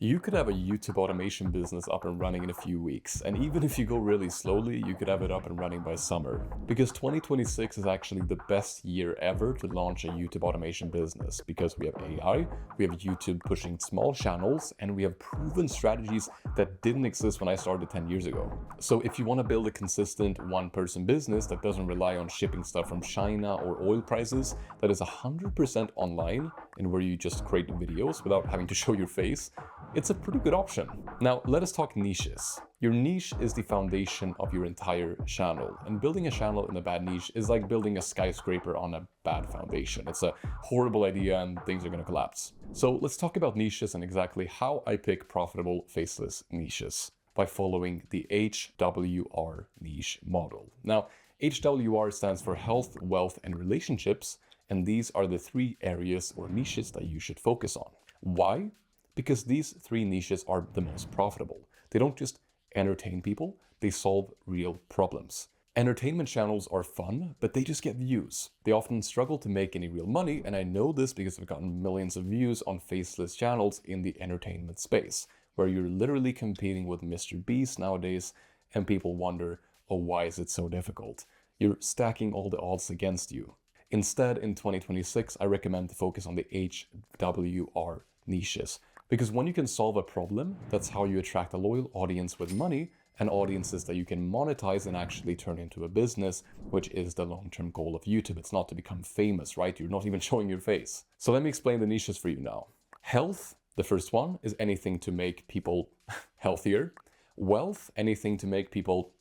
You could have a YouTube automation business up and running in a few weeks, and even if you go really slowly, you could have it up and running by summer. Because 2026 is actually the best year ever to launch a YouTube automation business, because we have AI, we have YouTube pushing small channels, and we have proven strategies that didn't exist when I started 10 years ago. So if you want to build a consistent one-person business that doesn't rely on shipping stuff from China or oil prices, that is 100% online, and where you just create videos without having to show your face, it's a pretty good option. Now, let us talk niches. Your niche is the foundation of your entire channel, and building a channel in a bad niche is like building a skyscraper on a bad foundation. It's a horrible idea and things are going to collapse. So let's talk about niches and exactly how I pick profitable faceless niches by following the HWR niche model. Now, HWR stands for health, wealth, and relationships, and these are the three areas or niches that you should focus on. Why? Because these three niches are the most profitable. They don't just entertain people, they solve real problems. Entertainment channels are fun, but they just get views. They often struggle to make any real money, and I know this because I've gotten millions of views on faceless channels in the entertainment space, where you're literally competing with Mr. Beast nowadays, and people wonder, oh, why is it so difficult? You're stacking all the odds against you. Instead, in 2026, I recommend to focus on the HWR niches. Because when you can solve a problem, that's how you attract a loyal audience with money and audiences that you can monetize and actually turn into a business, which is the long-term goal of YouTube. It's not to become famous, right? You're not even showing your face. So let me explain the niches for you now. Health, the first one, is anything to make people healthier. Wealth, anything to make people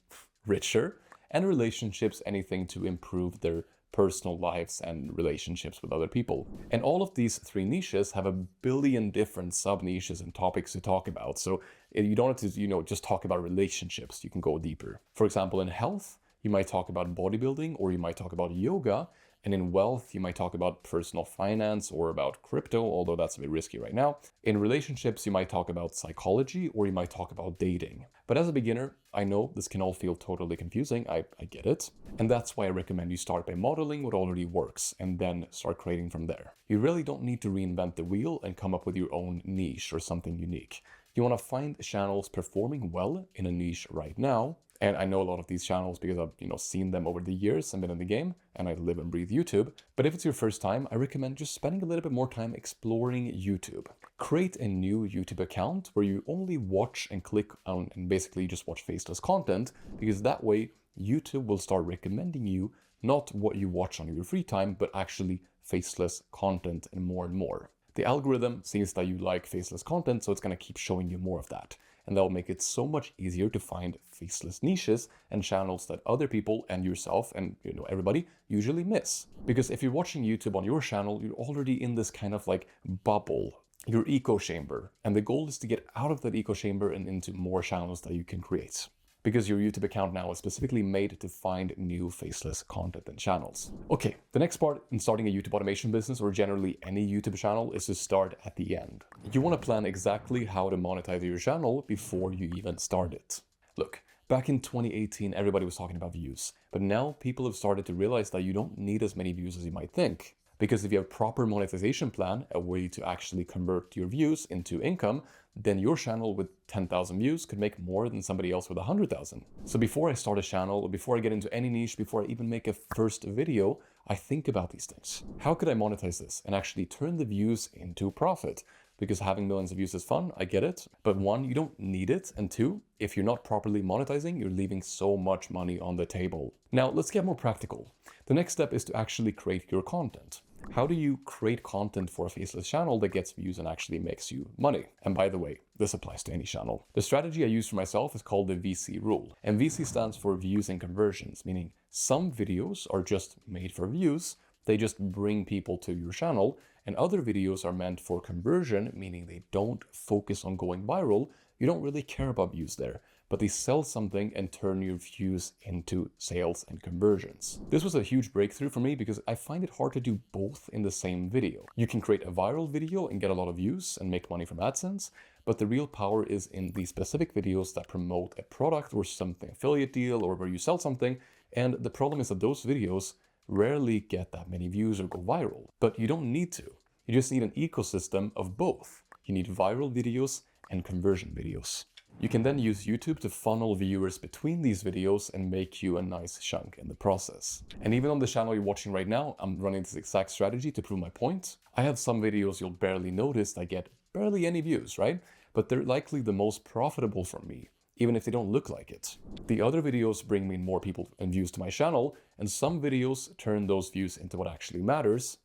richer. And relationships, anything to improve their personal lives and relationships with other people. And all of these three niches have a billion different sub-niches and topics to talk about. So you don't have to, just talk about relationships. You can go deeper. For example, in health, you might talk about bodybuilding, or you might talk about yoga. And in wealth, you might talk about personal finance or about crypto, although that's a bit risky right now. In relationships, you might talk about psychology, or you might talk about dating. But as a beginner, I know this can all feel totally confusing. I get it. And that's why I recommend you start by modeling what already works and then start creating from there. You really don't need to reinvent the wheel and come up with your own niche or something unique. You want to find channels performing well in a niche right now. And I know a lot of these channels because I've seen them over the years and been in the game, and I live and breathe YouTube. But if it's your first time, I recommend just spending a little bit more time exploring YouTube. Create a new YouTube account where you only watch and click on and basically just watch faceless content, because that way YouTube will start recommending you not what you watch on your free time, but actually faceless content and more. The algorithm sees that you like faceless content, so it's going to keep showing you more of that. And that will make it so much easier to find faceless niches and channels that other people and yourself and everybody usually miss. Because if you're watching YouTube on your channel, you're already in this kind of like bubble, your echo chamber. And the goal is to get out of that echo chamber and into more channels that you can create. Because your YouTube account now is specifically made to find new faceless content and channels. Okay, the next part in starting a YouTube automation business, or generally any YouTube channel, is to start at the end. You want to plan exactly how to monetize your channel before you even start it. Look, back in 2018, everybody was talking about views, but now people have started to realize that you don't need as many views as you might think. Because if you have a proper monetization plan, a way to actually convert your views into income, then your channel with 10,000 views could make more than somebody else with 100,000. So before I start a channel, or before I get into any niche, before I even make a first video, I think about these things. How could I monetize this and actually turn the views into profit? Because having millions of views is fun, I get it. But one, you don't need it. And two, if you're not properly monetizing, you're leaving so much money on the table. Now, let's get more practical. The next step is to actually create your content. How do you create content for a faceless channel that gets views and actually makes you money? And by the way, this applies to any channel. The strategy I use for myself is called the VC rule. And VC stands for views and conversions, meaning some videos are just made for views. They just bring people to your channel, and other videos are meant for conversion, meaning they don't focus on going viral. You don't really care about views there, but they sell something and turn your views into sales and conversions. This was a huge breakthrough for me because I find it hard to do both in the same video. You can create a viral video and get a lot of views and make money from AdSense, but the real power is in the specific videos that promote a product or something, affiliate deal, or where you sell something. And the problem is that those videos rarely get that many views or go viral, but you don't need to. You just need an ecosystem of both. You need viral videos and conversion videos. You can then use YouTube to funnel viewers between these videos and make you a nice chunk in the process. And even on the channel you're watching right now, I'm running this exact strategy to prove my point. I have some videos you'll barely notice that get barely any views, right? But they're likely the most profitable for me, even if they don't look like it. The other videos bring me more people and views to my channel, and some videos turn those views into what actually matters.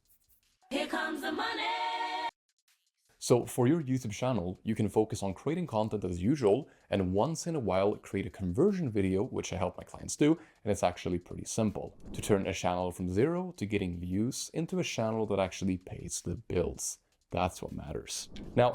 Here comes the money! So for your YouTube channel, you can focus on creating content as usual, and once in a while create a conversion video, which I help my clients do, and it's actually pretty simple. To turn a channel from zero to getting views into a channel that actually pays the bills. That's what matters. Now,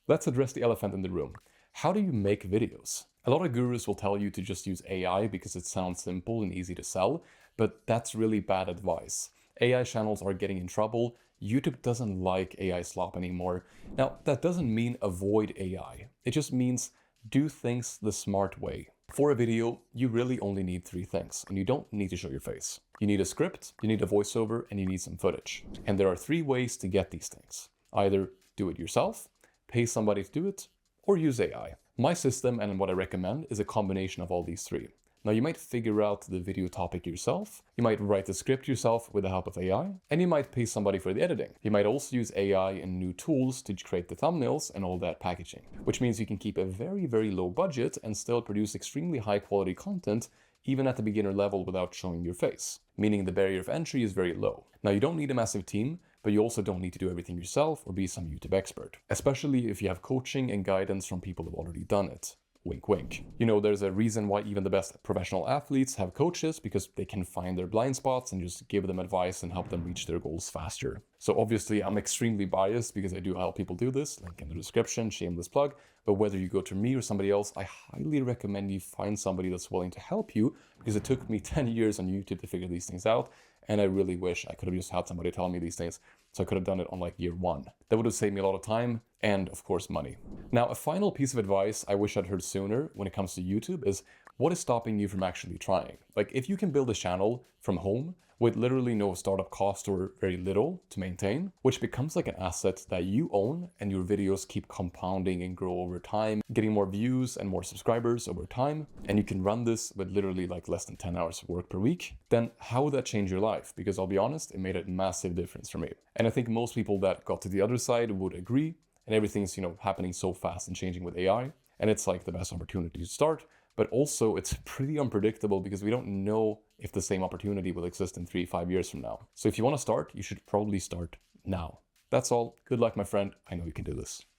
let's address the elephant in the room. How do you make videos? A lot of gurus will tell you to just use AI because it sounds simple and easy to sell, but that's really bad advice. AI channels are getting in trouble. YouTube doesn't like AI slop anymore. Now, that doesn't mean avoid AI. It just means do things the smart way. For a video, you really only need 3 things, and you don't need to show your face. You need a script, you need a voiceover, and you need some footage. And there are 3 ways to get these things. Either do it yourself, pay somebody to do it, or use AI. My system and what I recommend is a combination of all these 3. Now you might figure out the video topic yourself, you might write the script yourself with the help of AI, and you might pay somebody for the editing. You might also use AI and new tools to create the thumbnails and all that packaging, which means you can keep a very, very low budget and still produce extremely high quality content even at the beginner level without showing your face, meaning the barrier of entry is very low. Now you don't need a massive team, but you also don't need to do everything yourself or be some YouTube expert, especially if you have coaching and guidance from people who've already done it. Wink, wink. You know, there's a reason why even the best professional athletes have coaches, because they can find their blind spots and just give them advice and help them reach their goals faster. So obviously I'm extremely biased because I do help people do this, link in the description, shameless plug. But whether you go to me or somebody else, I highly recommend you find somebody that's willing to help you, because it took me 10 years on YouTube to figure these things out. And I really wish I could have just had somebody tell me these things, so I could have done it on like year 1. That would have saved me a lot of time and, of course, money. Now, a final piece of advice I wish I'd heard sooner when it comes to YouTube is, what is stopping you from actually trying? Like, if you can build a channel from home with literally no startup cost or very little to maintain, which becomes like an asset that you own, and your videos keep compounding and grow over time, getting more views and more subscribers over time, and you can run this with literally like less than 10 hours of work per week, then how would that change your life? Because I'll be honest, it made a massive difference for me. And I think most people that got to the other side would agree, and everything's, you know, happening so fast and changing with AI, and it's like the best opportunity to start. But also it's pretty unpredictable because we don't know if the same opportunity will exist in 3-5 years from now. So if you want to start, you should probably start now. That's all. Good luck, my friend. I know you can do this.